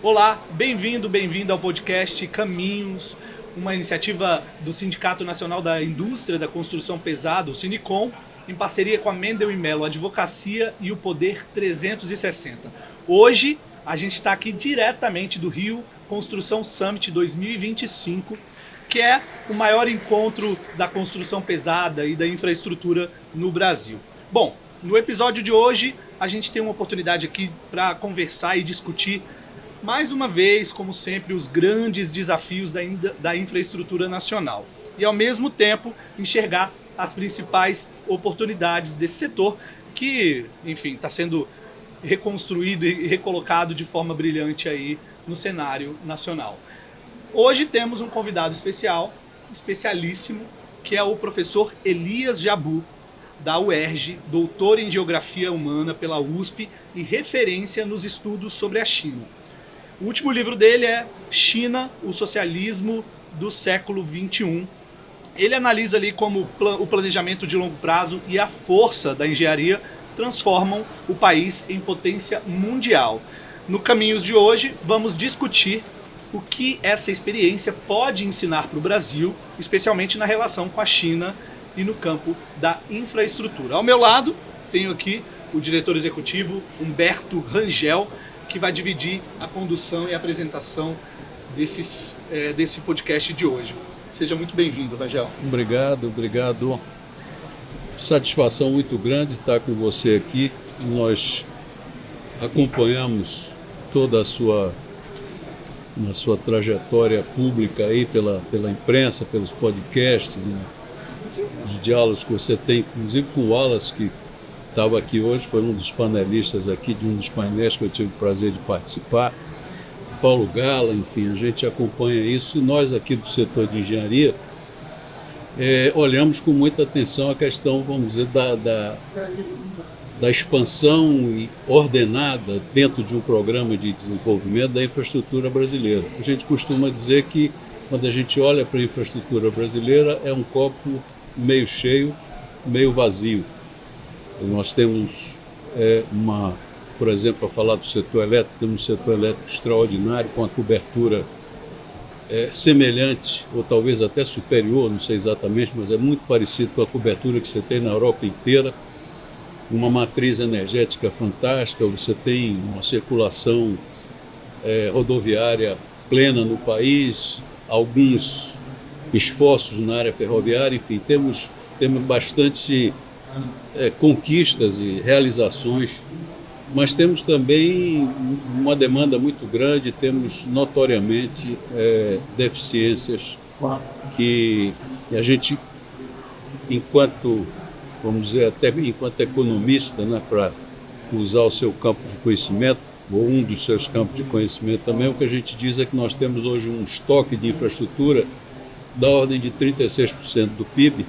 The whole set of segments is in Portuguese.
Olá, bem-vindo ao podcast Caminhos, uma iniciativa do Sindicato Nacional da Indústria da Construção Pesada, o Sinicom, em parceria com a Mendel e Mello Advocacia e o Poder 360. Hoje a gente está aqui diretamente do Rio Construção Summit 2025, que é o maior encontro da construção pesada e da infraestrutura no Brasil. Bom, no episódio de hoje a gente tem uma oportunidade aqui para conversar e discutir mais uma vez, como sempre, os grandes desafios da infraestrutura nacional e, ao mesmo tempo, enxergar as principais oportunidades desse setor que, enfim, está sendo reconstruído e recolocado de forma brilhante aí no cenário nacional. Hoje temos um convidado especial, especialíssimo, que é o professor Elias Jabbour, da UERJ, doutor em Geografia Humana pela USP e referência nos estudos sobre a China. O último livro dele é China, o Socialismo do Século XXI. Ele analisa ali como o planejamento de longo prazo e a força da engenharia transformam o país em potência mundial. No Caminhos de hoje, vamos discutir o que essa experiência pode ensinar para o Brasil, especialmente na relação com a China e no campo da infraestrutura. Ao meu lado, tenho aqui o diretor executivo Humberto Rangel, que vai dividir a condução e a apresentação desse podcast de hoje. Seja muito bem-vindo, Rangel. Obrigado. Satisfação muito grande estar com você aqui. Nós acompanhamos toda a sua trajetória pública aí pela imprensa, pelos podcasts, né? Os diálogos que você tem, inclusive com o Wallace, que estava aqui hoje, foi um dos panelistas aqui de um dos painéis que eu tive o prazer de participar. Paulo Gala, enfim, a gente acompanha isso. E nós aqui do setor de engenharia olhamos com muita atenção a questão, vamos dizer, da expansão ordenada dentro de um programa de desenvolvimento da infraestrutura brasileira. A gente costuma dizer que quando a gente olha para a infraestrutura brasileira é um copo meio cheio, meio vazio. Nós temos por exemplo, para falar do setor elétrico, temos um setor elétrico extraordinário, com a cobertura semelhante, ou talvez até superior, não sei exatamente, mas é muito parecido com a cobertura que você tem na Europa inteira. Uma matriz energética fantástica, você tem uma circulação rodoviária plena no país, alguns esforços na área ferroviária, enfim, temos bastante conquistas e realizações, mas temos também uma demanda muito grande, temos notoriamente deficiências que a gente, enquanto, vamos dizer, até enquanto economista, né, para usar o seu campo de conhecimento, ou um dos seus campos de conhecimento também, o que a gente diz é que nós temos hoje um estoque de infraestrutura da ordem de 36% do PIB,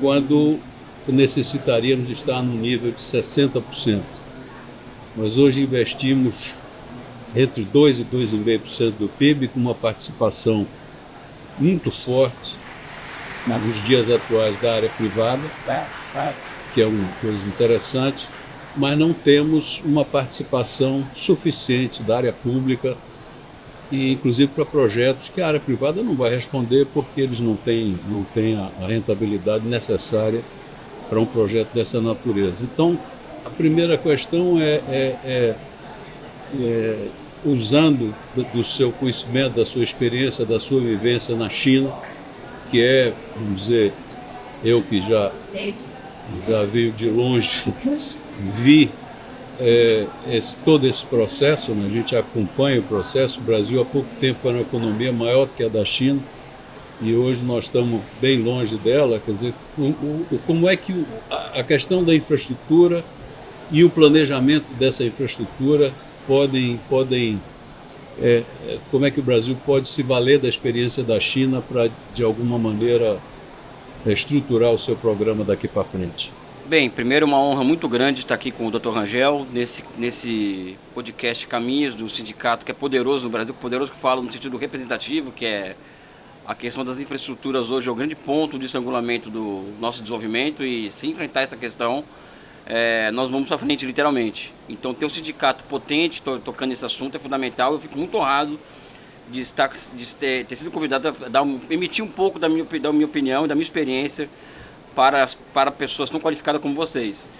quando necessitaríamos estar no nível de 60%. Nós hoje investimos entre 2% e 2,5% do PIB, com uma participação muito forte nos dias atuais da área privada, que é uma coisa interessante, mas não temos uma participação suficiente da área pública, e inclusive para projetos que a área privada não vai responder porque eles não têm a rentabilidade necessária para um projeto dessa natureza. Então, a primeira questão usando do seu conhecimento, da sua experiência, da sua vivência na China, que é, vamos dizer, eu que já veio de longe, vi todo esse processo, né? A gente acompanha o processo. O Brasil há pouco tempo era uma economia maior do que a da China, e hoje nós estamos bem longe dela. Quer dizer, como é que a questão da infraestrutura e o planejamento dessa infraestrutura como é que o Brasil pode se valer da experiência da China para, de alguma maneira, estruturar o seu programa daqui para frente? Bem, primeiro, uma honra muito grande estar aqui com o Dr. Rangel nesse podcast Caminhos do sindicato, que é poderoso no Brasil, poderoso que fala no sentido representativo, que é a questão das infraestruturas hoje é o grande ponto de estrangulamento do nosso desenvolvimento, e se enfrentar essa questão nós vamos para frente, literalmente. Então, ter um sindicato potente tocando esse assunto é fundamental. Eu fico muito honrado de ter sido convidado a emitir um pouco da minha opinião, da minha experiência para pessoas tão qualificadas como vocês.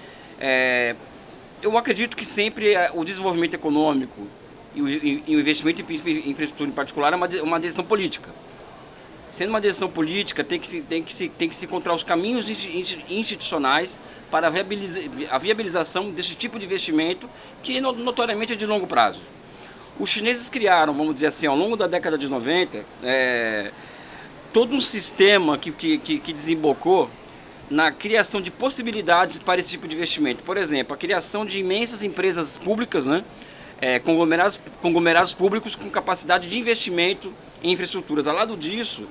Eu acredito que sempre o desenvolvimento econômico e o investimento em infraestrutura em particular é uma decisão política. Sendo uma decisão política, tem que se encontrar os caminhos institucionais para a viabilização desse tipo de investimento que notoriamente é de longo prazo. Os chineses criaram, vamos dizer assim, ao longo da década de 90, todo um sistema que desembocou na criação de possibilidades para esse tipo de investimento. Por exemplo, a criação de imensas empresas públicas, né? Conglomerados públicos com capacidade de investimento em infraestruturas. Ao lado disso,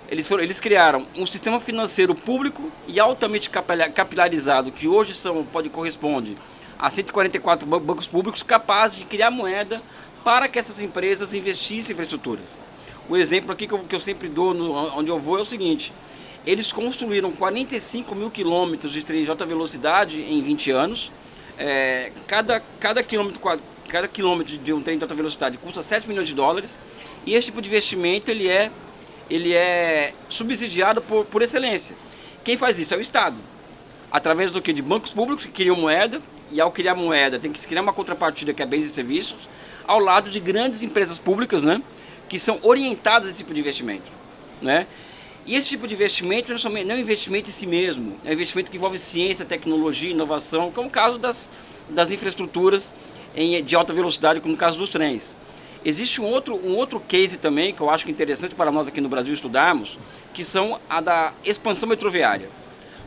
eles criaram um sistema financeiro público e altamente capitalizado, que hoje corresponde a 144 bancos públicos capazes de criar moeda para que essas empresas investissem em infraestruturas. O exemplo aqui que eu sempre dou onde eu vou é o seguinte: eles construíram 45 mil quilômetros de trem de alta velocidade em 20 anos. Cada quilômetro de um trem de alta velocidade custa 7 milhões de dólares. E esse tipo de investimento ele é subsidiado por excelência. Quem faz isso é o Estado. Através do que? De bancos públicos que criam moeda. E ao criar moeda tem que se criar uma contrapartida que é bens e serviços, ao lado de grandes empresas públicas, né, que são orientadas a esse tipo de investimento, né? E esse tipo de investimento não é um investimento em si mesmo, é um investimento que envolve ciência, tecnologia, inovação, como é o caso das infraestruturas de alta velocidade, como no caso dos trens. Existe um outro case também, que eu acho que é interessante para nós aqui no Brasil estudarmos, que são a da expansão metroviária.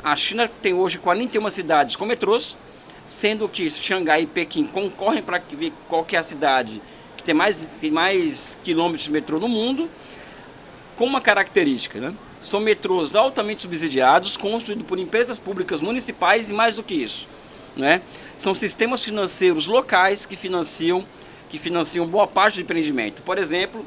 A China tem hoje 41 cidades com metrôs, sendo que Xangai e Pequim concorrem para ver qual que é a cidade que tem mais quilômetros de metrô no mundo, com uma característica, né? São metrôs altamente subsidiados, construídos por empresas públicas municipais e mais do que isso, né? São sistemas financeiros locais que financiam boa parte do empreendimento. Por exemplo,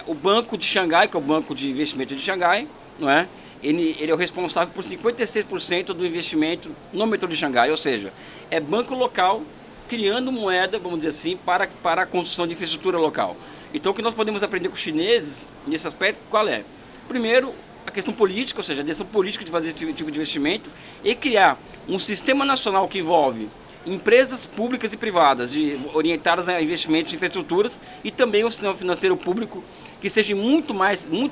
o Banco de Xangai, que é o Banco de Investimento de Xangai, não é? Ele é o responsável por 56% do investimento no metrô de Xangai, ou seja, é banco local criando moeda, vamos dizer assim, para a construção de infraestrutura local. Então, o que nós podemos aprender com os chineses nesse aspecto, qual é? Primeiro, a questão política, ou seja, a decisão política de fazer esse tipo de investimento e criar um sistema nacional que envolve empresas públicas e privadas orientadas a investimentos em infraestruturas e também um sistema financeiro público que seja muito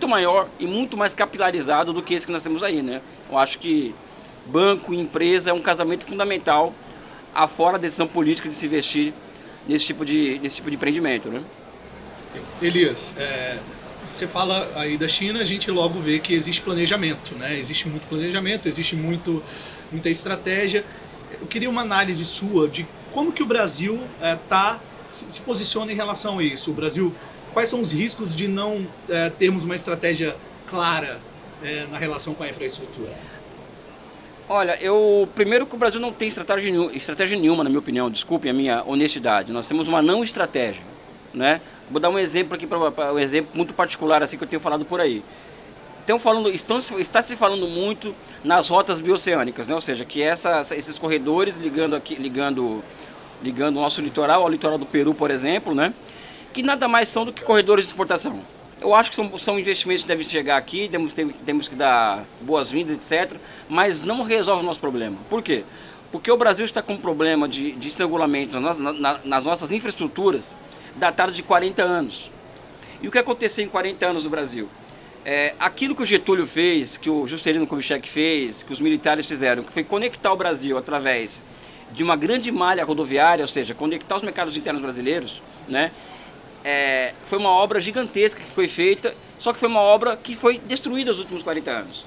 maior e muito mais capilarizado do que esse que nós temos aí, né? Eu acho que banco e empresa é um casamento fundamental afora a decisão política de se investir nesse tipo de empreendimento, né? Elias, você fala aí da China, a gente logo vê que existe planejamento, né? Existe muito planejamento, existe muita estratégia. Eu queria uma análise sua de como que o Brasil se posiciona em relação a isso. O Brasil, quais são os riscos de não termos uma estratégia clara na relação com a infraestrutura? Olha, primeiro que o Brasil não tem estratégia nenhuma, na minha opinião, desculpem a minha honestidade. Nós temos uma não estratégia, né? Vou dar um exemplo aqui, um exemplo muito particular assim que eu tenho falado por aí. Está se falando muito nas rotas bioceânicas, né? Ou seja, que esses corredores ligando o nosso litoral ao litoral do Peru, por exemplo, né? Que nada mais são do que corredores de exportação. Eu acho que são investimentos que devem chegar aqui, temos que dar boas-vindas, etc., mas não resolve o nosso problema. Por quê? Porque o Brasil está com um problema de estrangulamento nas nossas infraestruturas datado de 40 anos. E o que aconteceu em 40 anos no Brasil? Aquilo que o Getúlio fez, que o Juscelino Kubitschek fez, que os militares fizeram, que foi conectar o Brasil através de uma grande malha rodoviária, ou seja, conectar os mercados internos brasileiros, né? Foi uma obra gigantesca que foi feita, só que foi uma obra que foi destruída nos últimos 40 anos.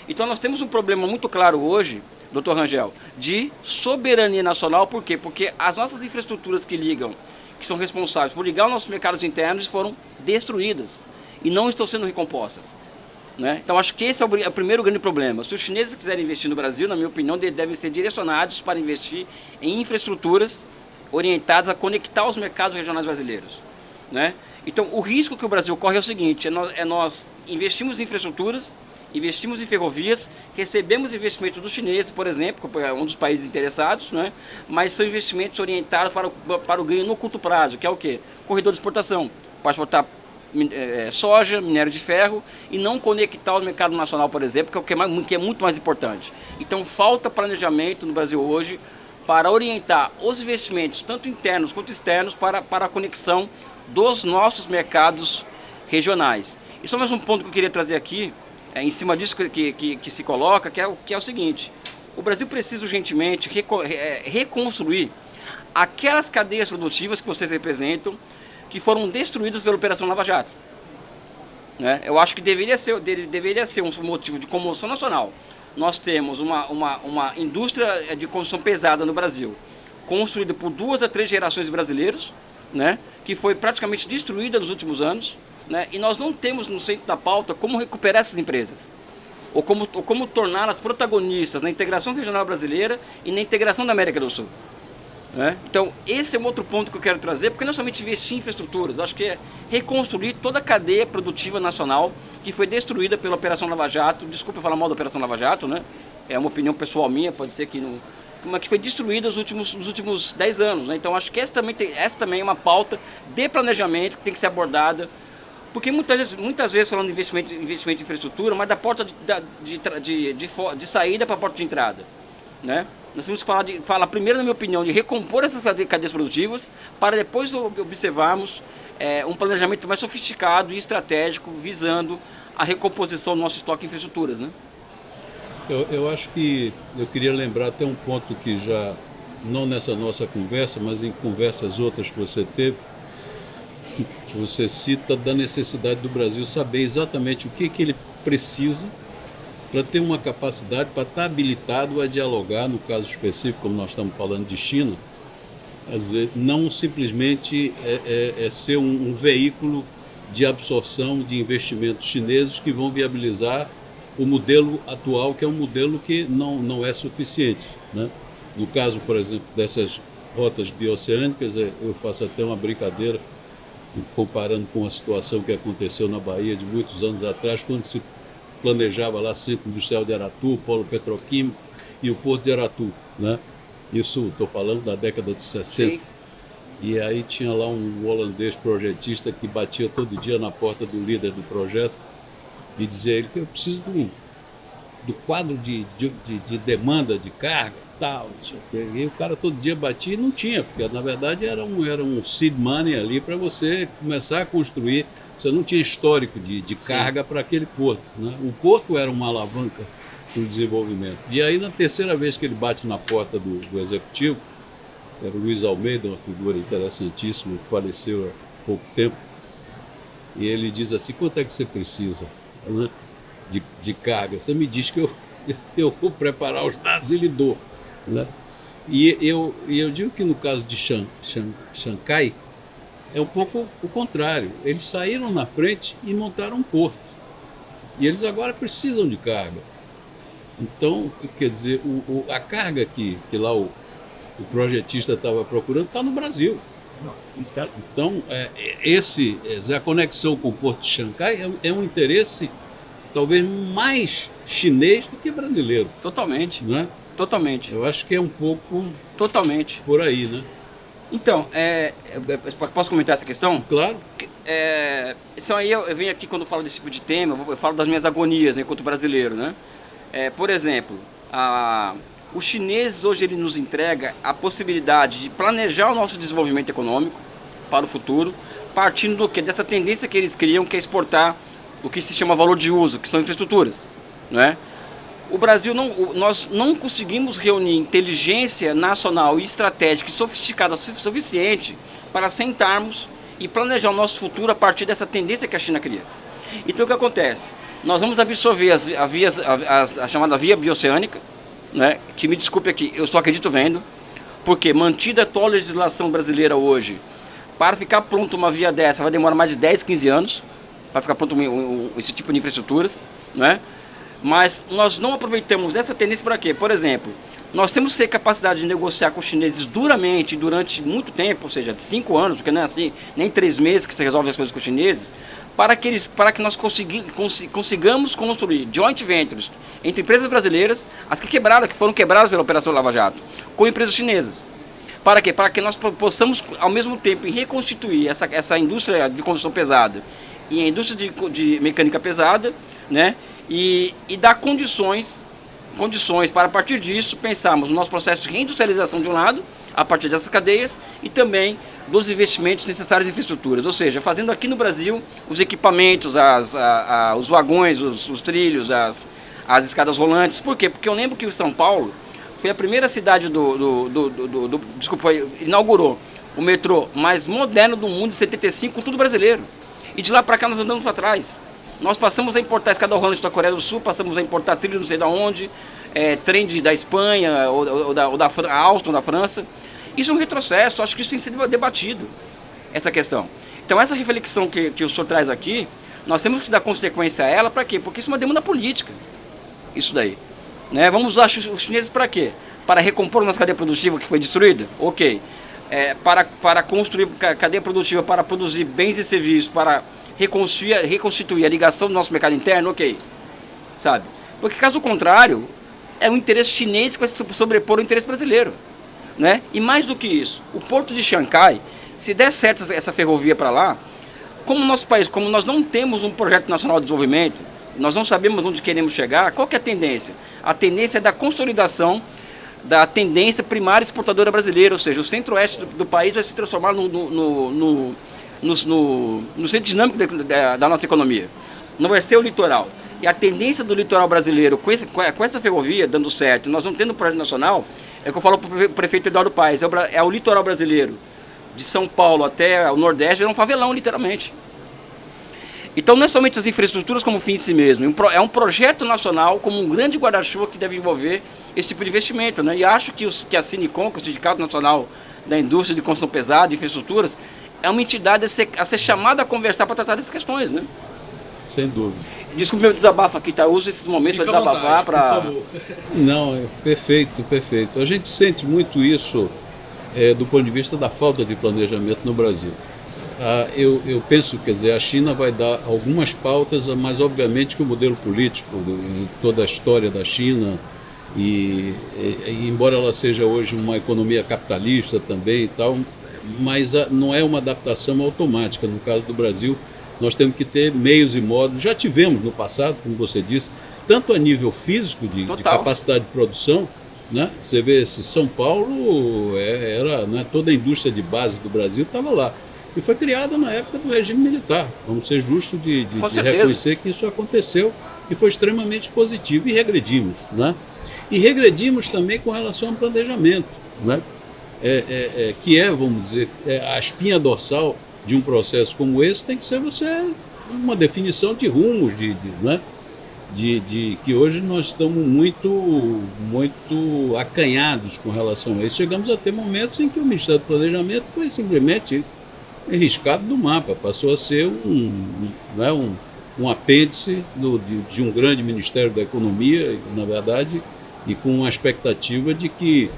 Então nós temos um problema muito claro hoje, Dr. Rangel, de soberania nacional. Por quê? Porque as nossas infraestruturas que são responsáveis por ligar os nossos mercados internos foram destruídas e não estão sendo recompostas, né? Então acho que esse é o primeiro grande problema. Se os chineses quiserem investir no Brasil, na minha opinião, devem ser direcionados para investir em infraestruturas orientadas a conectar os mercados regionais brasileiros, né? Então o risco que o Brasil corre é o seguinte: nós investimos em infraestruturas investimos em ferrovias, recebemos investimentos dos chineses, por exemplo, que é um dos países interessados, né? Mas são investimentos orientados para o ganho no curto prazo, que é o quê? Corredor de exportação, para exportar soja, minério de ferro e não conectar o mercado nacional, por exemplo, que é muito mais importante. Então falta planejamento no Brasil hoje para orientar os investimentos, tanto internos quanto externos, para a conexão dos nossos mercados regionais. E só mais um ponto que eu queria trazer aqui, em cima disso que se coloca, que é o seguinte: o Brasil precisa urgentemente reconstruir aquelas cadeias produtivas que vocês representam, que foram destruídas pela Operação Lava Jato. Né? Eu acho que deveria ser um motivo de comoção nacional. Nós temos uma indústria de construção pesada no Brasil, construída por 2 a 3 gerações de brasileiros, né? Que foi praticamente destruída nos últimos anos, né? E nós não temos no centro da pauta como recuperar essas empresas, ou como torná-las protagonistas na integração regional brasileira e na integração da América do Sul. Né? Então, esse é um outro ponto que eu quero trazer, porque não é somente investir em infraestruturas, acho que é reconstruir toda a cadeia produtiva nacional que foi destruída pela Operação Lava Jato. Desculpa falar mal da Operação Lava Jato, né? É uma opinião pessoal minha, pode ser que não, mas que foi destruída nos últimos 10 anos. Né? Então, acho que essa também é uma pauta de planejamento que tem que ser abordada, porque muitas vezes falando de investimento em infraestrutura, mas da porta de saída para a porta de entrada. Né? Nós temos que falar primeiro, na minha opinião, de recompor essas cadeias produtivas, para depois observarmos um planejamento mais sofisticado e estratégico, visando a recomposição do nosso estoque de infraestruturas. Né? Eu acho que eu queria lembrar até um ponto que já, não nessa nossa conversa, mas em conversas outras que você teve, que você cita da necessidade do Brasil saber exatamente o que ele precisa para ter uma capacidade, para estar habilitado a dialogar, no caso específico, como nós estamos falando de China, às vezes, não simplesmente ser um veículo de absorção de investimentos chineses que vão viabilizar o modelo atual, que é um modelo que não é suficiente. Né? No caso, por exemplo, dessas rotas bioceânicas, eu faço até uma brincadeira, comparando com a situação que aconteceu na Bahia de muitos anos atrás, quando se planejava lá Centro Industrial de Aratu, Polo Petroquímico e o Porto de Aratu, né? Isso, estou falando da década de 60. Sim. E aí tinha lá um holandês projetista que batia todo dia na porta do líder do projeto e dizia a ele que eu preciso do quadro de demanda de carga e tal. E o cara todo dia batia e não tinha, porque na verdade era um seed money ali para você começar a construir. Você não tinha histórico de carga para aquele porto. Né? O porto era uma alavanca para o desenvolvimento. E aí, na terceira vez que ele bate na porta do executivo, era o Luiz Almeida, uma figura interessantíssima, que faleceu há pouco tempo, e ele diz assim: quanto é que você precisa, né, de carga? Você me diz que eu vou preparar os dados e lhe dou. Né? E eu digo que no caso de Xangai, é um pouco o contrário. Eles saíram na frente e montaram um porto. E eles agora precisam de carga. Então, quer dizer, a carga que lá o projetista estava procurando está no Brasil. Então, a conexão com o Porto de Xangai é um interesse talvez mais chinês do que brasileiro. Totalmente. Não é? Totalmente. Eu acho que é um pouco totalmente por aí, né? Então, posso comentar essa questão? Claro. Isso aí eu venho aqui quando eu falo desse tipo de tema, eu falo das minhas agonias, né, enquanto brasileiro, né? Por exemplo, os chineses hoje ele nos entrega a possibilidade de planejar o nosso desenvolvimento econômico para o futuro, partindo do quê? Dessa tendência que eles criam, que é exportar o que se chama valor de uso, que são infraestruturas, né? O Brasil, nós não conseguimos reunir inteligência nacional e estratégica e sofisticada o suficiente para sentarmos e planejar o nosso futuro a partir dessa tendência que a China cria. Então, o que acontece? Nós vamos absorver a chamada via bioceânica, né? Que, me desculpe aqui, eu só acredito vendo, porque mantida a atual legislação brasileira hoje, para ficar pronto uma via dessa vai demorar mais de 10, 15 anos, para ficar pronto esse tipo de infraestruturas, né? Mas nós não aproveitamos essa tendência para quê? Por exemplo, nós temos que ter capacidade de negociar com os chineses duramente, durante muito tempo, ou seja, 5 anos, porque não é assim, nem 3 meses que você resolve as coisas com os chineses, para que nós consigamos construir joint ventures entre empresas brasileiras, as que foram quebradas pela Operação Lava Jato, com empresas chinesas. Para quê? Para que nós possamos, ao mesmo tempo, reconstituir essa indústria de construção pesada e a indústria de mecânica pesada, né? E dar condições para, a partir disso, pensarmos no nosso processo de reindustrialização de um lado, a partir dessas cadeias, e também dos investimentos necessários em infraestruturas. Ou seja, fazendo aqui no Brasil os equipamentos, os vagões, os trilhos, as escadas rolantes. Por quê? Porque eu lembro que o São Paulo foi a primeira cidade inaugurou o metrô mais moderno do mundo, em 75, com tudo brasileiro. E de lá para cá nós andamos para trás. Nós passamos a importar escada rolante da Coreia do Sul, passamos a importar trilho não sei de onde, trem da Espanha ou da Áustria ou da França. Isso é um retrocesso, acho que isso tem que ser debatido, essa questão. Então essa reflexão que o senhor traz aqui, nós temos que dar consequência a ela, para quê? Porque isso é uma demanda política, isso daí. Né? Vamos usar os chineses para quê? Para recompor nossa cadeia produtiva que foi destruída? Ok. Para construir cadeia produtiva, para produzir bens e serviços, para reconstituir a ligação do nosso mercado interno? Ok. Sabe? Porque caso contrário, é o interesse chinês que vai se sobrepor ao interesse brasileiro. Né? E mais do que isso, o porto de Xangai, se der certo essa ferrovia para lá, como nosso país, como nós não temos um projeto nacional de desenvolvimento, nós não sabemos onde queremos chegar, qual que é a tendência? A tendência é da consolidação da tendência primária exportadora brasileira, ou seja, o centro-oeste do país vai se transformar no centro dinâmico da nossa economia. Não vai ser o litoral. E a tendência do litoral brasileiro, com essa ferrovia dando certo, nós não tendo um projeto nacional, é o que eu falo para o prefeito Eduardo Paes, é o litoral brasileiro, de São Paulo até o Nordeste, é um favelão, literalmente. Então não é somente as infraestruturas como fim em si mesmo, é um projeto nacional como um grande guarda-chuva que deve envolver esse tipo de investimento. Né? E acho que a Sinicom, que é o Sindicato Nacional da Indústria de Construção Pesada, de Infraestruturas, é uma entidade a ser chamada a conversar para tratar dessas questões. Né? Sem dúvida. Desculpe meu desabafo aqui, tá? Uso esses momentos para desabafar. Por favor. Não, perfeito. A gente sente muito isso do ponto de vista da falta de planejamento no Brasil. Eu penso, quer dizer, a China vai dar algumas pautas, mas obviamente que o modelo político, toda a história da China, e embora ela seja hoje uma economia capitalista também e tal, mas não é uma adaptação automática. No caso do Brasil, nós temos que ter meios e modos, já tivemos no passado, como você disse, tanto a nível físico, de capacidade de produção, né? Você vê, São Paulo era, né, toda a indústria de base do Brasil estava lá. E foi criada na época do regime militar. Vamos ser justos de reconhecer que isso aconteceu e foi extremamente positivo. E regredimos. Né? E regredimos também com relação ao planejamento, né? Que vamos dizer, a espinha dorsal de um processo como esse tem que ser uma definição de rumos, né? Que hoje nós estamos muito acanhados com relação a isso. Chegamos a ter momentos em que o Ministério do Planejamento foi simplesmente riscado do mapa, passou a ser um apêndice de um grande Ministério da Economia, na verdade, e com uma expectativa de que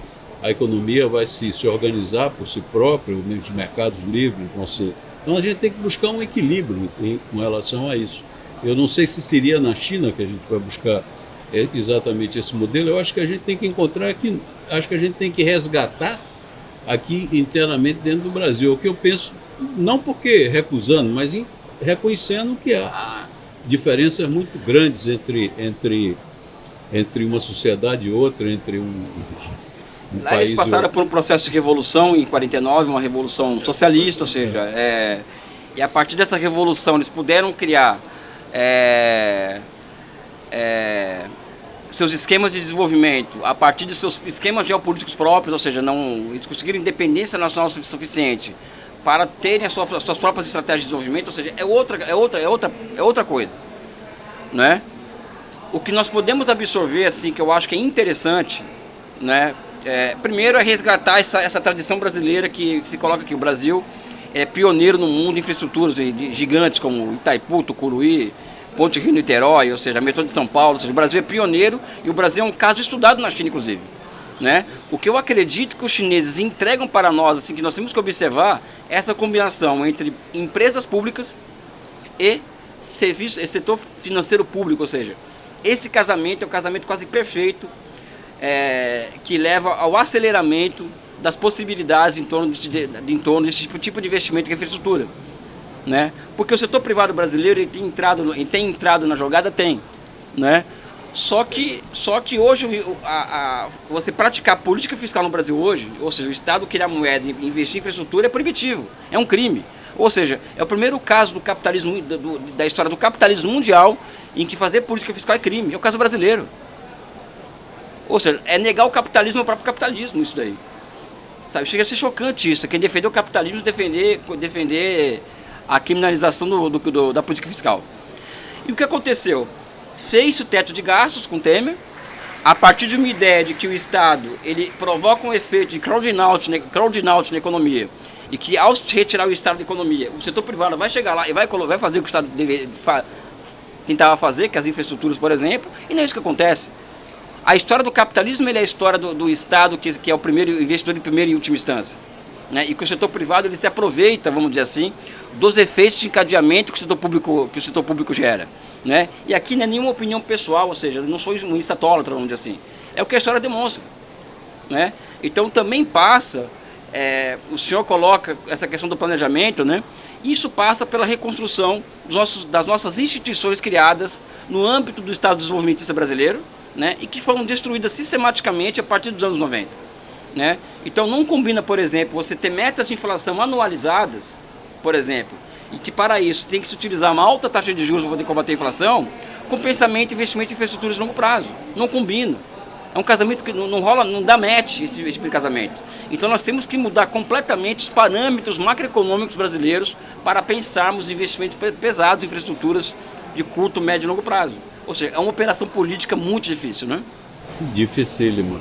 a economia vai se organizar por si própria, os mercados livres vão ser. Então a gente tem que buscar um equilíbrio com relação a isso. Eu não sei se seria na China que a gente vai buscar exatamente esse modelo. Eu acho que a gente tem que encontrar aqui, acho que a gente tem que resgatar aqui internamente dentro do Brasil. O que eu penso, não porque recusando, mas reconhecendo que há diferenças muito grandes entre uma sociedade e outra, entre um Lá país eles passaram por um processo de revolução em 49, uma revolução socialista, ou seja, e a partir dessa revolução eles puderam criar seus esquemas de desenvolvimento a partir de seus esquemas geopolíticos próprios, ou seja, eles conseguiram independência nacional suficiente para terem as suas próprias estratégias de desenvolvimento, ou seja, é outra coisa, né? O que nós podemos absorver, assim, que eu acho que é interessante, né? Primeiro é resgatar essa tradição brasileira que se coloca aqui. O Brasil é pioneiro no mundo de infraestruturas de gigantes como Itaipu, Tucuruí, Ponte Rio-Niterói, ou seja, a metrô de São Paulo. Ou seja, o Brasil é pioneiro e o Brasil é um caso estudado na China, inclusive. Né? O que eu acredito que os chineses entregam para nós, assim, que nós temos que observar, é essa combinação entre empresas públicas e setor financeiro público, ou seja, esse casamento é um casamento quase perfeito, que leva ao aceleramento das possibilidades em torno desse tipo de investimento que é infraestrutura, né? Porque o setor privado brasileiro ele tem entrado na jogada, né? Só que hoje você praticar política fiscal no Brasil hoje, ou seja, o Estado criar moeda e investir em infraestrutura é proibitivo, é um crime. Ou seja, é o primeiro caso do capitalismo, da história do capitalismo mundial em que fazer política fiscal é crime. É o caso brasileiro. Ou seja, é negar o capitalismo ao próprio capitalismo, isso daí. Sabe? Chega a ser chocante isso. Quem defender o capitalismo defender a criminalização da política fiscal. E o que aconteceu? Fez o teto de gastos com Temer, a partir de uma ideia de que o Estado ele provoca um efeito de crowding out na economia, e que ao retirar o Estado da economia, o setor privado vai chegar lá e vai fazer o que o Estado tentava fazer, que as infraestruturas, por exemplo, e não é isso que acontece. A história do capitalismo é a história do Estado, que é o primeiro investidor de primeira e última instância, né? E que o setor privado ele se aproveita, vamos dizer assim, dos efeitos de encadeamento que o setor público gera, né? E aqui não é nenhuma opinião pessoal, ou seja, eu não sou um estatólatra, vamos dizer assim. É o que a história demonstra, né? Então também passa, o senhor coloca essa questão do planejamento, né? Isso passa pela reconstrução das nossas instituições criadas no âmbito do Estado desenvolvimentista brasileiro, né, e que foram destruídas sistematicamente a partir dos anos 90. Né? Então não combina, por exemplo, você ter metas de inflação anualizadas, por exemplo, e que para isso tem que se utilizar uma alta taxa de juros para poder combater a inflação, com pensamento e investimento em infraestruturas de longo prazo. Não combina. É um casamento que não rola, não dá match esse tipo de casamento. Então nós temos que mudar completamente os parâmetros macroeconômicos brasileiros para pensarmos em investimentos pesados em infraestruturas de curto, médio e longo prazo. Ou seja, é uma operação política muito difícil, né? Dificílima.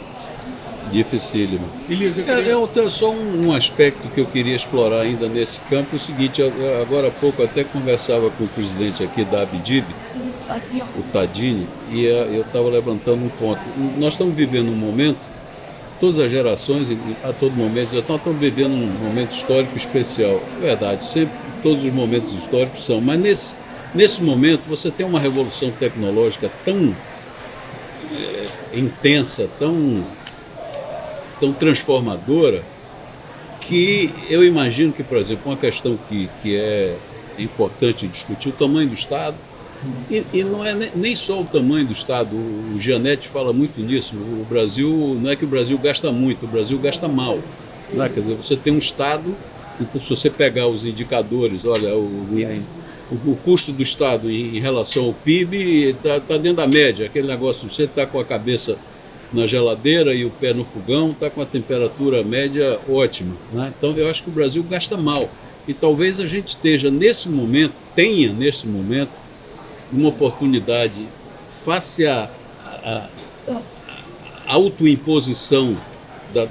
Elias, Eu tenho só um aspecto que eu queria explorar ainda nesse campo. É o seguinte, agora há pouco eu até conversava com o presidente aqui da Abdib, o Tadini, e eu estava levantando um ponto. Nós estamos vivendo um momento, todas as gerações, a todo momento, nós estamos vivendo um momento histórico especial. Verdade, sempre, todos os momentos históricos são, mas nesse momento você tem uma revolução tecnológica tão intensa, tão transformadora, que eu imagino que, por exemplo, uma questão que é importante discutir, o tamanho do Estado, e não é nem só o tamanho do Estado, o Gianetti fala muito nisso, o Brasil, não é que o Brasil gasta muito, o Brasil gasta mal, né? Quer dizer, você tem um Estado, então se você pegar os indicadores, olha, o custo do Estado em relação ao PIB está dentro da média, aquele negócio, você está com a cabeça na geladeira e o pé no fogão, está com a temperatura média ótima, né? Então eu acho que o Brasil gasta mal, e talvez a gente tenha nesse momento uma oportunidade face à autoimposição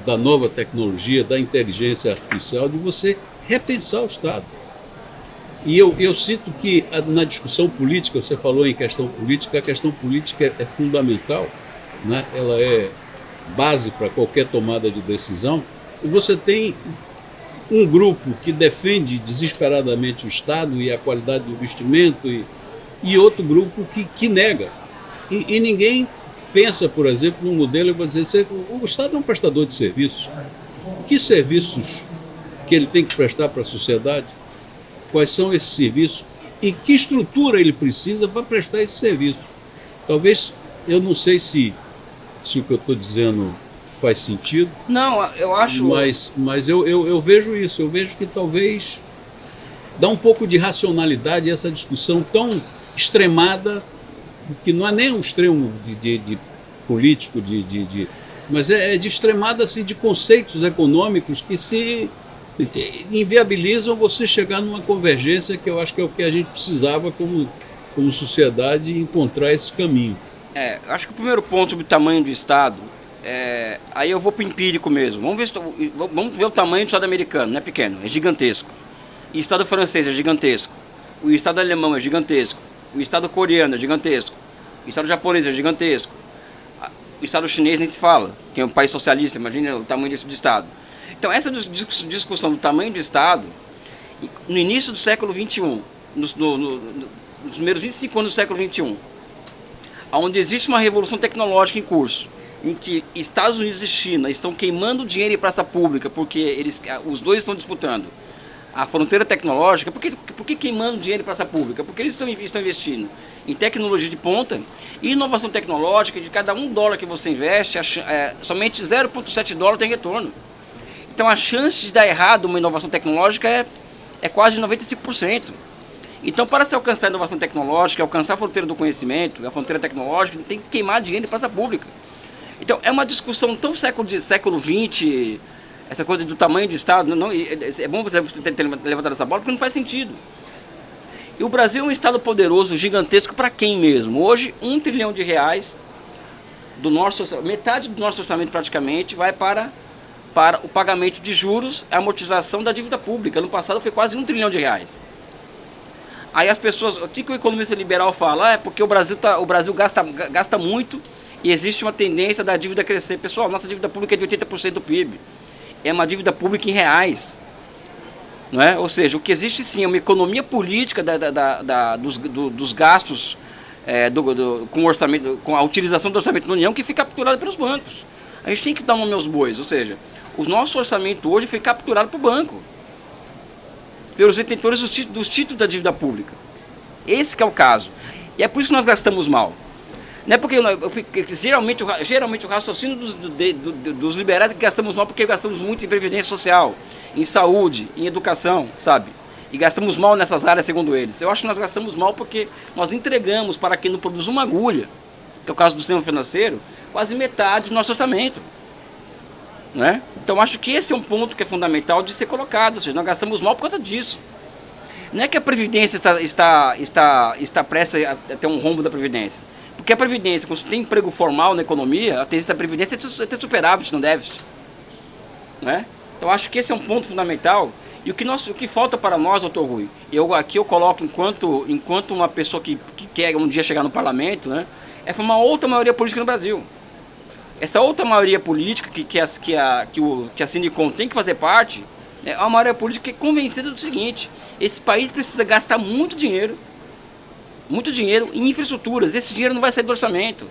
da nova tecnologia, da inteligência artificial, de você repensar o Estado. E eu sinto que na discussão política, você falou em questão política, a questão política é fundamental, né? Ela é base para qualquer tomada de decisão, e você tem um grupo que defende desesperadamente o Estado e a qualidade do investimento, e outro grupo que nega. E ninguém pensa, por exemplo, num modelo, eu vou dizer, o Estado é um prestador de serviços. Que serviços que ele tem que prestar para a sociedade? Quais são esses serviços? E que estrutura ele precisa para prestar esse serviço? Talvez, eu não sei se o que eu estou dizendo faz sentido. Não, eu acho... Mas eu vejo isso, eu vejo que talvez dá um pouco de racionalidade a essa discussão tão extremada, que não é nem um extremo de político, mas é de extremada assim, de conceitos econômicos que se inviabilizam você chegar numa convergência, que eu acho que é o que a gente precisava como sociedade, encontrar esse caminho. Acho que o primeiro ponto sobre o tamanho do Estado, aí eu vou para o empírico mesmo. Vamos ver o tamanho do Estado americano, não é pequeno, é gigantesco. E o Estado francês é gigantesco. O Estado alemão é gigantesco. O Estado coreano é gigantesco. O Estado japonês é gigantesco. O Estado chinês nem se fala, que é um país socialista, imagina o tamanho desse Estado. Então essa discussão do tamanho do Estado, no início do século XXI, nos primeiros 25 anos do século XXI, onde existe uma revolução tecnológica em curso, em que Estados Unidos e China estão queimando dinheiro em praça pública, porque os dois estão disputando a fronteira tecnológica. Por que queimando dinheiro em praça pública? Porque eles estão investindo em tecnologia de ponta e inovação tecnológica. De cada $1 que você investe, somente 0,7 dólar tem retorno. Então a chance de dar errado uma inovação tecnológica é quase 95%. Então, para se alcançar a inovação tecnológica, alcançar a fronteira do conhecimento, a fronteira tecnológica, tem que queimar dinheiro em praça pública. Então, é uma discussão tão século XX, essa coisa do tamanho do Estado. É bom você ter levantado essa bola, porque não faz sentido. E o Brasil é um Estado poderoso, gigantesco, para quem mesmo? Hoje, R$1 trilhão, metade do nosso orçamento praticamente, vai para o pagamento de juros, a amortização da dívida pública. No passado foi quase R$1 trilhão. Aí as pessoas, o que o economista liberal fala? Porque o Brasil gasta muito e existe uma tendência da dívida crescer. Pessoal, nossa dívida pública é de 80% do PIB. É uma dívida pública em reais. Não é? Ou seja, o que existe sim é uma economia política dos gastos com o orçamento, com a utilização do orçamento da União, que foi capturada pelos bancos. A gente tem que dar nome aos bois. Ou seja, o nosso orçamento hoje foi capturado por banco, pelos detentores dos títulos da dívida pública. Esse que é o caso. E é por isso que nós gastamos mal. Não é porque geralmente o raciocínio dos liberais é que gastamos mal porque gastamos muito em previdência social, em saúde, em educação, sabe? E gastamos mal nessas áreas, segundo eles. Eu acho que nós gastamos mal porque nós entregamos para quem não produz uma agulha, que é o caso do sistema financeiro, quase metade do nosso orçamento. Né? Então acho que esse é um ponto que é fundamental de ser colocado, ou seja, nós gastamos mal por causa disso. Não é que a Previdência está prestes a ter um rombo da Previdência, porque a Previdência, quando você tem emprego formal na economia, a tendência da Previdência é ter superávit, não déficit. Né? Então acho que esse é um ponto fundamental. E o que falta para nós, doutor Rui, eu coloco enquanto uma pessoa que quer um dia chegar no parlamento, né, é formar outra maioria política no Brasil. Essa outra maioria política que a Sinicom tem que fazer parte, é uma maioria política que é convencida do seguinte: esse país precisa gastar muito dinheiro em infraestruturas. Esse dinheiro não vai sair do orçamento,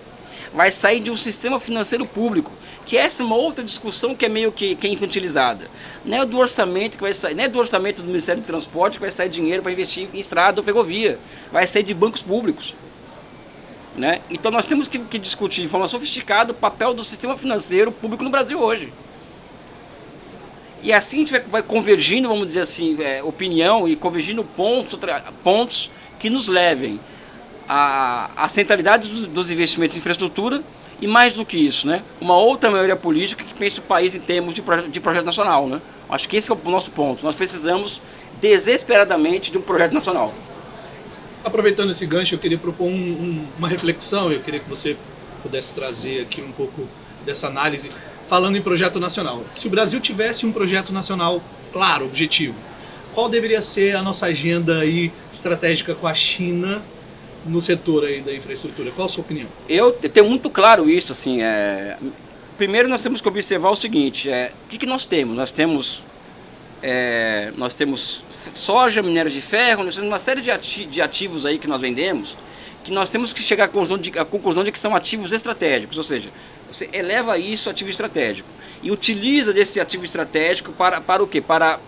vai sair de um sistema financeiro público, que essa é uma outra discussão que é meio que é infantilizada. Não é do orçamento que vai sair, não é do orçamento do Ministério do Transporte que vai sair dinheiro para investir em estrada ou ferrovia, vai sair de bancos públicos. Né? Então nós temos que discutir de forma sofisticada o papel do sistema financeiro público no Brasil hoje. E assim a gente vai convergindo, vamos dizer assim, opinião e convergindo pontos que nos levem à centralidade dos investimentos em infraestrutura e, mais do que isso, né, uma outra maioria política que pense o país em termos de projeto nacional. Né? Acho que esse é o nosso ponto. Nós precisamos desesperadamente de um projeto nacional. Aproveitando esse gancho, eu queria propor uma reflexão, eu queria que você pudesse trazer aqui um pouco dessa análise, falando em projeto nacional. Se o Brasil tivesse um projeto nacional claro, objetivo, qual deveria ser a nossa agenda aí estratégica com a China no setor aí da infraestrutura? Qual a sua opinião? Eu tenho muito claro isso. Assim, primeiro nós temos que observar o seguinte, o que nós temos? Nós temos soja, minério de ferro, nós temos uma série de ativos aí que nós vendemos, que nós temos que chegar à conclusão de que são ativos estratégicos, ou seja, você eleva isso a ativo estratégico e utiliza desse ativo estratégico para o quê? Para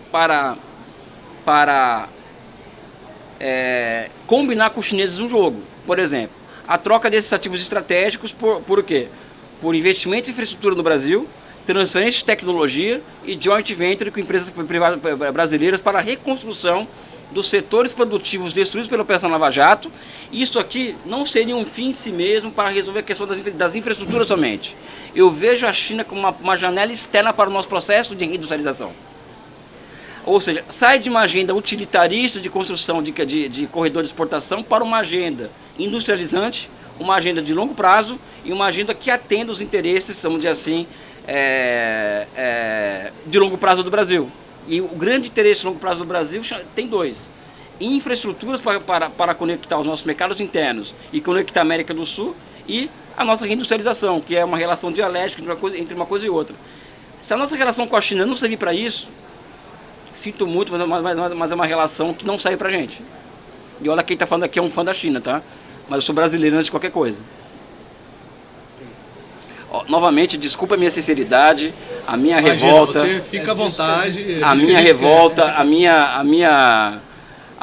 combinar com os chineses um jogo. Por exemplo, a troca desses ativos estratégicos por o quê? Por investimentos em infraestrutura no Brasil, transferência de tecnologia e joint venture com empresas privadas brasileiras para a reconstrução dos setores produtivos destruídos pela Operação Lava Jato. Isso aqui não seria um fim em si mesmo para resolver a questão das infraestruturas somente. Eu vejo a China como uma janela externa para o nosso processo de reindustrialização. Ou seja, sai de uma agenda utilitarista de construção de corredor de exportação para uma agenda industrializante, uma agenda de longo prazo e uma agenda que atenda os interesses, vamos dizer assim, de longo prazo do Brasil. E o grande interesse de longo prazo do Brasil tem dois: infraestruturas para conectar os nossos mercados internos e conectar a América do Sul, e a nossa reindustrialização, que é uma relação dialética entre uma coisa e outra. Se a nossa relação com a China não servir para isso, sinto muito, mas é uma relação que não serve para a gente. E olha, quem está falando aqui é um fã da China, tá? Mas eu sou brasileiro antes de qualquer coisa. Ó, novamente, desculpa a minha sinceridade, a minha revolta. Você fica à vontade. A minha revolta, a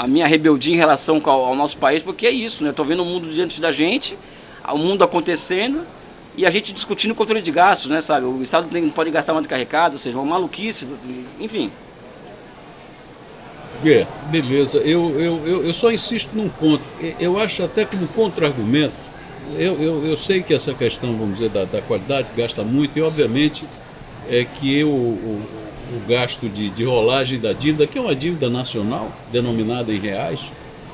minha rebeldia em relação ao nosso país, porque é isso, né? Eu tô vendo o mundo diante da gente, o mundo acontecendo e a gente discutindo o controle de gastos, né, sabe? O Estado não pode gastar mais do que arrecada, ou seja, uma maluquice, assim, enfim. Beleza. Eu só insisto num ponto. Eu acho até como contra-argumento, eu sei que essa questão, vamos dizer, da qualidade gasta muito, e obviamente é que o gasto de rolagem da dívida, que é uma dívida nacional, denominada em reais,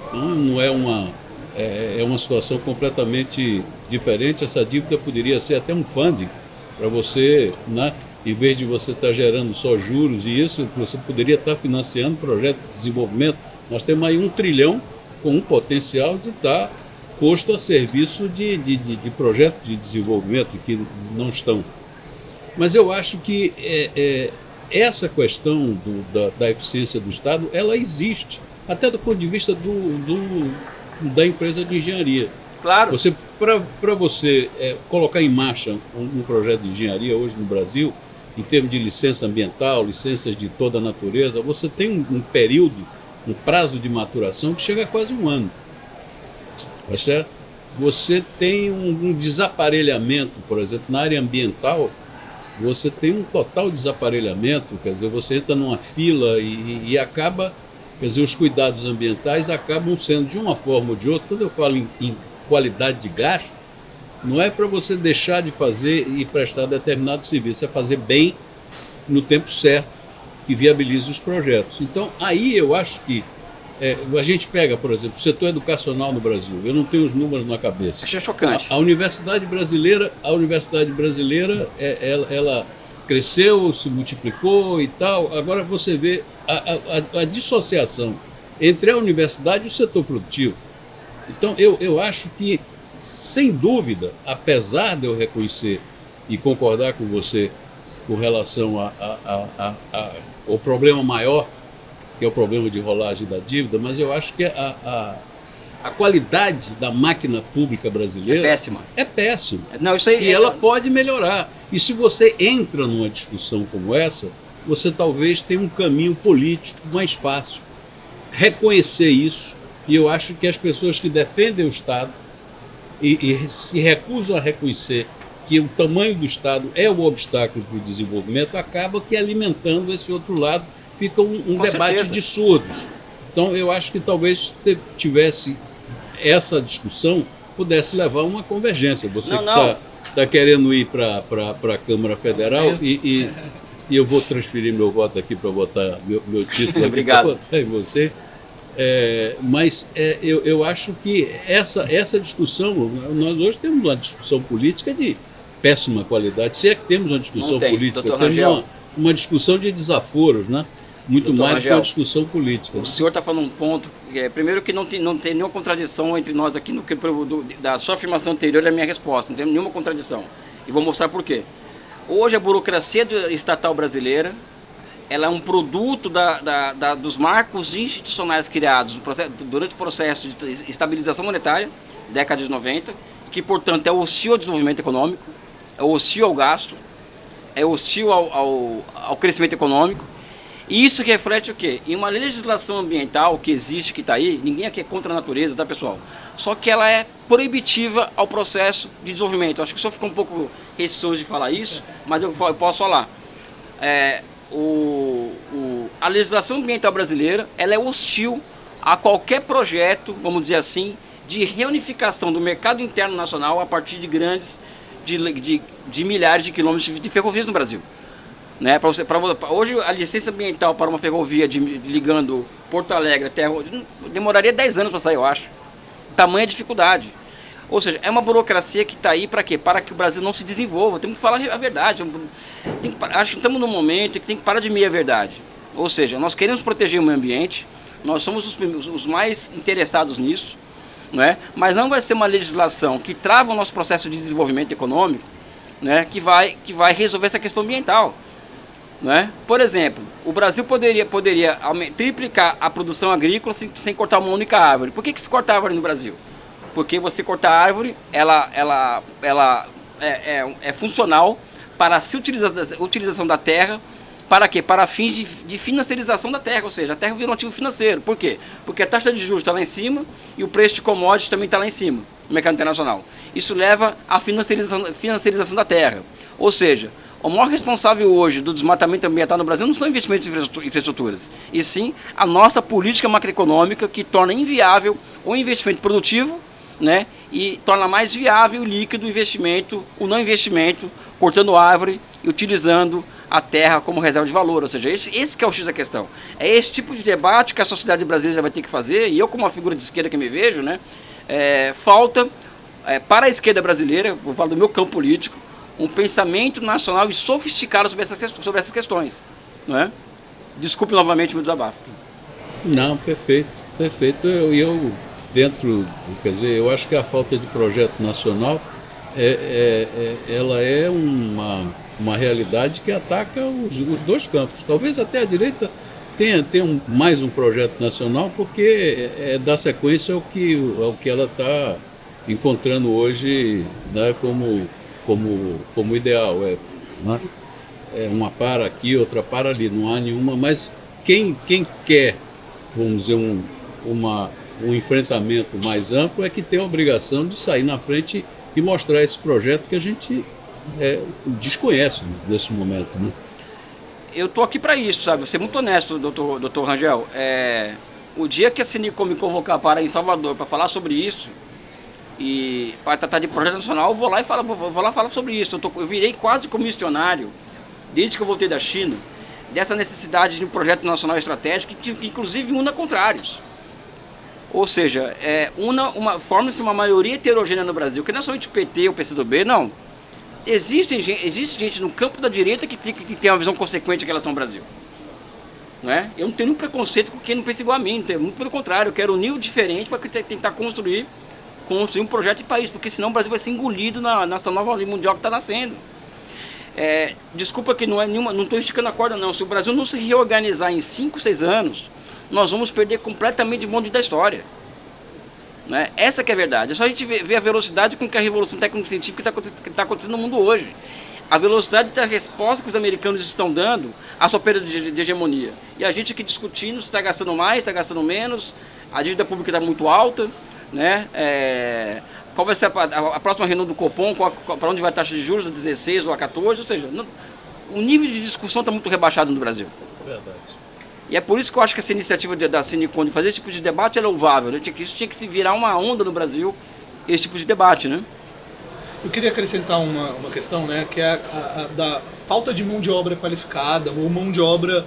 então não é uma situação completamente diferente. Essa dívida poderia ser até um funding para você, né? Em vez de você estar gerando só juros e isso, você poderia estar financiando projetos de desenvolvimento. Nós temos aí 1 trilhão com um potencial de estar posto a serviço de projetos de desenvolvimento que não estão. Mas eu acho que essa questão da eficiência do Estado, ela existe, até do ponto de vista da empresa de engenharia. Claro. Para você colocar em marcha um projeto de engenharia hoje no Brasil, em termos de licença ambiental, licenças de toda a natureza, você tem um período, um prazo de maturação que chega a quase 1 ano. Tá certo? Você tem um desaparelhamento, por exemplo, na área ambiental, você tem um total desaparelhamento, quer dizer, você entra numa fila e acaba, quer dizer, os cuidados ambientais acabam sendo de uma forma ou de outra. Quando eu falo em qualidade de gasto, não é para você deixar de fazer e prestar determinado serviço, é fazer bem no tempo certo, que viabilize os projetos. Então, aí eu acho que a gente pega, por exemplo, o setor educacional no Brasil, eu não tenho os números na cabeça. Achei chocante. A Universidade Brasileira, ela cresceu, se multiplicou e tal. Agora você vê a dissociação entre a universidade e o setor produtivo. Então, eu acho que, sem dúvida, apesar de eu reconhecer e concordar com você com relação ao problema maior, que é o problema de rolagem da dívida, mas eu acho que a qualidade da máquina pública brasileira é péssima. É péssima. Não, isso aí, e ela pode melhorar. E se você entra numa discussão como essa, você talvez tenha um caminho político mais fácil. Reconhecer isso, e eu acho que as pessoas que defendem o Estado e se recusam a reconhecer que o tamanho do Estado é o obstáculo para o desenvolvimento, acaba que alimentando esse outro lado, fica um debate de surdos. Então, eu acho que talvez tivesse essa discussão, pudesse levar a uma convergência. Você que está querendo ir para a Câmara Federal e eu vou transferir meu voto aqui para botar meu título aqui para botar em você. Mas eu acho que essa discussão, nós hoje temos uma discussão política de péssima qualidade. Se é que temos uma discussão política, temos uma discussão de desaforos, né? Muito mais do que uma discussão política. O senhor está falando um ponto, primeiro que não tem nenhuma contradição entre nós aqui, da sua afirmação anterior e a minha resposta, não tem nenhuma contradição. E vou mostrar por quê. Hoje a burocracia estatal brasileira, ela é um produto dos marcos institucionais criados durante o processo de estabilização monetária, década de 90, que, portanto, é hostil ao desenvolvimento econômico, é hostil ao gasto, é hostil ao crescimento econômico. E isso que reflete o quê? Em uma legislação ambiental que existe, que está aí, ninguém aqui é contra a natureza, tá, pessoal? Só que ela é proibitiva ao processo de desenvolvimento. Acho que o senhor ficou um pouco receoso de falar isso, mas eu posso falar. A legislação ambiental brasileira, ela é hostil a qualquer projeto, vamos dizer assim, de reunificação do mercado interno nacional a partir de grandes, de milhares de quilômetros de ferrovias no Brasil. Né? Hoje, a licença ambiental para uma ferrovia ligando Porto Alegre até demoraria 10 anos para sair, eu acho. Tamanha dificuldade. Ou seja, é uma burocracia que está aí para quê? Para que o Brasil não se desenvolva. Temos que falar a verdade. Acho que estamos num momento que tem que parar de meia verdade. Ou seja, nós queremos proteger o meio ambiente, nós somos os mais interessados nisso, não é? Mas não vai ser uma legislação que trava o nosso processo de desenvolvimento econômico, né? que vai resolver essa questão ambiental. né? Por exemplo, o Brasil poderia triplicar a produção agrícola sem cortar uma única árvore. Por que se corta árvore no Brasil? Porque você cortar a árvore, ela é funcional para a utilização da terra. Para quê? Para fins de financiarização da terra, ou seja, a terra vira um ativo financeiro. Por quê? Porque a taxa de juros está lá em cima e o preço de commodities também está lá em cima, no mercado internacional. Isso leva à financiarização da terra. Ou seja, o maior responsável hoje do desmatamento ambiental no Brasil não são investimentos em infraestruturas, e sim a nossa política macroeconômica que torna inviável o investimento produtivo, né, e torna mais viável e líquido o não investimento, cortando árvore e utilizando a terra como reserva de valor. Ou seja, esse que é o X da questão. É esse tipo de debate que a sociedade brasileira vai ter que fazer, e eu, como uma figura de esquerda que me vejo, né, falta para a esquerda brasileira, vou falar do meu campo político, um pensamento nacional e sofisticado sobre essas questões. Não é? Desculpe novamente o meu desabafo. Não, perfeito, perfeito. Quer dizer, eu acho que a falta de projeto nacional ela é uma realidade que ataca os dois campos. Talvez até a direita tenha mais um projeto nacional, porque dá sequência ao que ela está encontrando hoje, né, como ideal. Né? Uma para aqui, outra para ali, não há nenhuma, mas quem quer, vamos dizer, um enfrentamento mais amplo é que tem a obrigação de sair na frente e mostrar esse projeto que a gente desconhece nesse momento. Né? Eu estou aqui para isso, sabe? Vou ser muito honesto, doutor Rangel. O dia que a Sinicom me convocar para ir em Salvador para falar sobre isso, e para tratar de projeto nacional, eu vou lá falar sobre isso. Eu virei quase como missionário, desde que eu voltei da China, dessa necessidade de um projeto nacional estratégico que inclusive una contrários. Ou seja, forma-se uma maioria heterogênea no Brasil, que não é somente o PT ou o PCdoB, não. Existe gente no campo da direita que tem uma visão consequente em relação ao Brasil. Não é? Eu não tenho nenhum preconceito com quem não pensa igual a mim, muito pelo contrário, eu quero unir o diferente para tentar construir um projeto de país, porque senão o Brasil vai ser engolido nessa nova ordem mundial que está nascendo. Desculpa que não estou esticando a corda não, se o Brasil não se reorganizar em 5, 6 anos, nós vamos perder completamente o bonde da história. Né? Essa que é a verdade. É só a gente ver a velocidade com que a revolução técnico-científica está acontecendo no mundo hoje. A velocidade da resposta que os americanos estão dando à sua perda de hegemonia. E a gente aqui discutindo se está gastando mais, está gastando menos, a dívida pública está muito alta, né? Qual vai ser a próxima reunião do Copom, para onde vai a taxa de juros, a 16 ou a 14, ou seja, o nível de discussão está muito rebaixado no Brasil. Verdade. E é por isso que eu acho que essa iniciativa da Sinicom de fazer esse tipo de debate é louvável. Isso tinha que se virar uma onda no Brasil, esse tipo de debate, né? Eu queria acrescentar uma questão, né, que é a da falta de mão de obra qualificada, ou mão de obra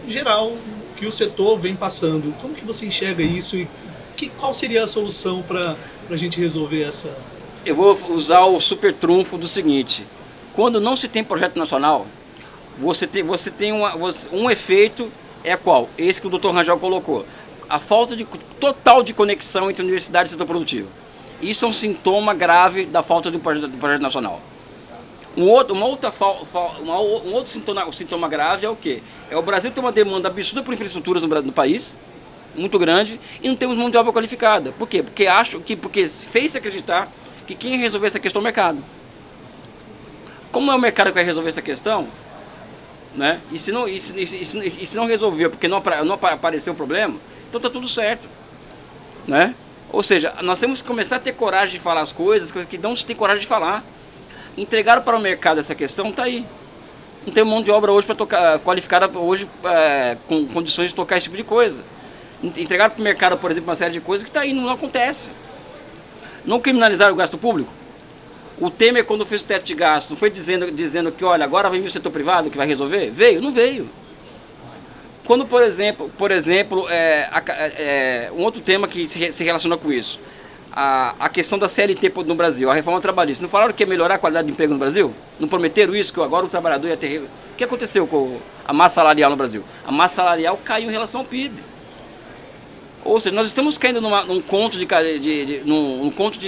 geral que o setor vem passando. Como que você enxerga isso e qual seria a solução para a gente resolver essa... Eu vou usar o super trunfo do seguinte: quando não se tem projeto nacional, você tem um efeito, qual? Esse que o Dr. Rangel colocou. A falta total de conexão entre universidade e setor produtivo. Isso é um sintoma grave da falta de um projeto nacional. Um outro sintoma grave é o quê? O Brasil tem uma demanda absurda por infraestruturas no país, muito grande, e não temos mão de obra qualificada. Por quê? Porque fez-se acreditar que quem ia resolver essa questão é o mercado. Como é o mercado que vai resolver essa questão, né? E se não resolveu porque não apareceu o problema, então está tudo certo, né? Ou seja, nós temos que começar a ter coragem de falar as coisas que não se tem coragem de falar. Entregaram para o mercado essa questão, está aí. Não tem mão de obra hoje para qualificada hoje com condições de tocar esse tipo de coisa. Entregaram para o mercado, por exemplo, uma série de coisas que está aí, não acontece. Não criminalizaram o gasto público. O Temer, quando fez o teto de gasto, não foi dizendo que, olha, agora vai vir o setor privado que vai resolver? Veio? Não veio. Quando, por exemplo, um outro tema que se relaciona com isso, a questão da CLT no Brasil, a reforma trabalhista, não falaram que ia melhorar a qualidade de emprego no Brasil? Não prometeram isso, que agora o trabalhador ia ter... O que aconteceu com a massa salarial no Brasil? A massa salarial caiu em relação ao PIB. Ou seja, nós estamos caindo num conto de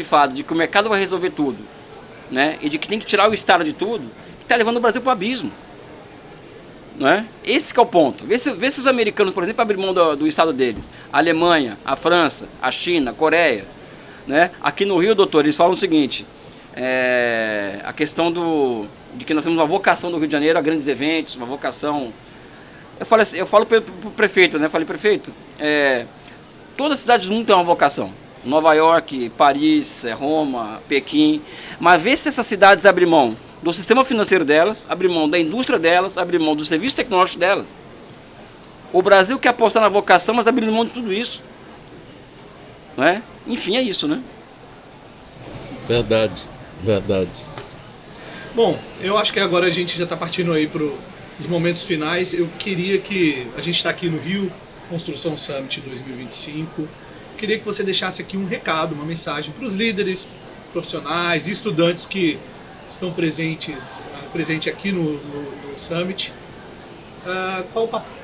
fada de que o mercado vai resolver tudo, né? E de que tem que tirar o Estado de tudo, que está levando o Brasil para o abismo. Não é? Esse que é o ponto. Vê se os americanos, por exemplo, abrem mão do estado deles. A Alemanha, a França, a China, a Coreia. Né? Aqui no Rio, doutor, eles falam o seguinte, a questão de que nós temos uma vocação no Rio de Janeiro a grandes eventos, uma vocação... Eu falo para o prefeito, né? Falei, prefeito, todas as cidades do mundo têm uma vocação. Nova York, Paris, Roma, Pequim. Mas vê se essas cidades abrem mão do sistema financeiro delas, abrem mão da indústria delas, abrem mão do serviço tecnológico delas. O Brasil quer apostar na vocação, mas abrindo mão de tudo isso. Não é? Enfim, é isso, né? Verdade, verdade. Bom, eu acho que agora a gente já está partindo aí para os momentos finais. Eu queria que... A gente está aqui no Rio Construção Summit 2025. Queria que você deixasse aqui um recado, uma mensagem para os líderes, profissionais e estudantes que estão presente aqui no Summit.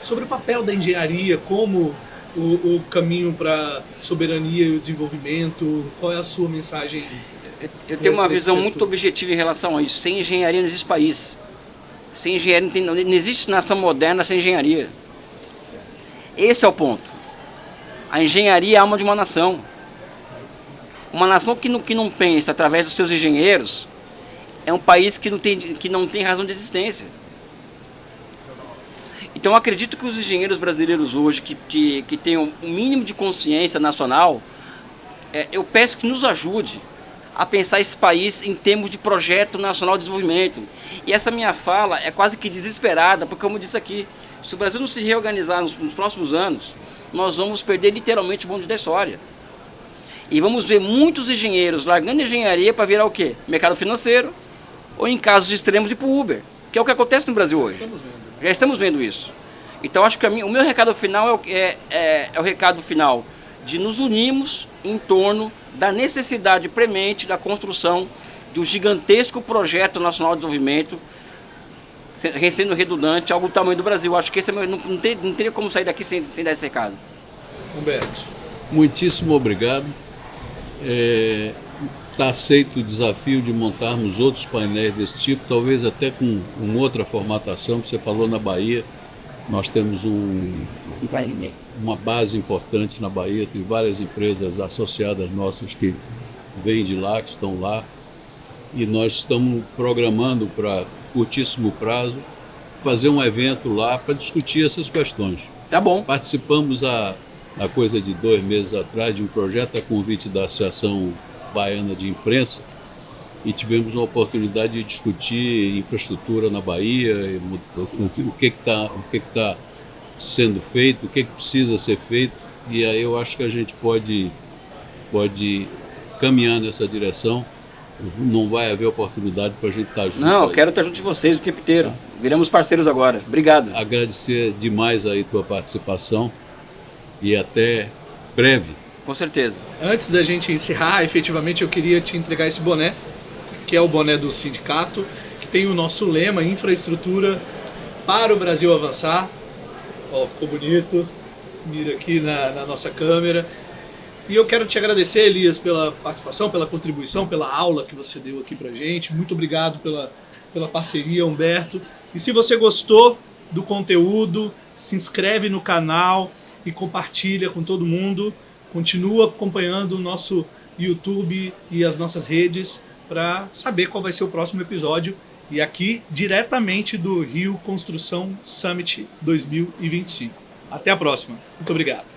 Sobre o papel da engenharia, como o caminho para soberania e o desenvolvimento, qual é a sua mensagem? Eu tenho uma visão muito objetiva em relação a isso. Sem engenharia não existe país. Sem engenharia não existe nação moderna sem engenharia. Esse é o ponto. A engenharia é a alma de uma nação. Uma nação que não pensa através dos seus engenheiros é um país que não tem razão de existência. Então eu acredito que os engenheiros brasileiros hoje que tenham um mínimo de consciência nacional, eu peço que nos ajude a pensar esse país em termos de projeto nacional de desenvolvimento. E essa minha fala é quase que desesperada, porque como eu disse aqui, se o Brasil não se reorganizar nos próximos anos, nós vamos perder literalmente o bonde da história. E vamos ver muitos engenheiros largando engenharia para virar o quê? Mercado financeiro, ou em casos extremos ir para o Uber, que é o que acontece no Brasil hoje. Já estamos vendo isso. Então acho que o meu recado final é o recado final de nos unirmos em torno da necessidade premente da construção do gigantesco projeto nacional de desenvolvimento, sendo redundante, algo do tamanho do Brasil. Acho que esse não teria como sair daqui sem dar esse recado. Humberto. Muitíssimo obrigado. Está aceito o desafio de montarmos outros painéis desse tipo, talvez até com uma outra formatação. Você falou na Bahia, nós temos uma base importante na Bahia, tem várias empresas associadas nossas que vêm de lá, que estão lá, e nós estamos programando para curtíssimo prazo fazer um evento lá para discutir essas questões. Tá bom. Participamos há coisa de 2 meses atrás de um projeto a convite da Associação Baiana de Imprensa e tivemos uma oportunidade de discutir infraestrutura na Bahia, o que está sendo feito, o que precisa ser feito, e aí eu acho que a gente pode caminhar nessa direção. Não vai haver oportunidade para a gente estar junto. Não, eu quero estar junto de vocês o tempo inteiro. Tá. Viramos parceiros agora. Obrigado. Agradecer demais aí tua participação e até breve. Com certeza. Antes da gente encerrar, efetivamente eu queria te entregar esse boné, que é o boné do sindicato, que tem o nosso lema, infraestrutura para o Brasil avançar. Ó, ficou bonito. Mira aqui na nossa câmera. E eu quero te agradecer, Elias, pela participação, pela contribuição, pela aula que você deu aqui pra gente. Muito obrigado pela parceria, Humberto. E se você gostou do conteúdo, se inscreve no canal e compartilha com todo mundo. Continua acompanhando o nosso YouTube e as nossas redes para saber qual vai ser o próximo episódio. E aqui, diretamente do Rio Construção Summit 2025. Até a próxima. Muito obrigado.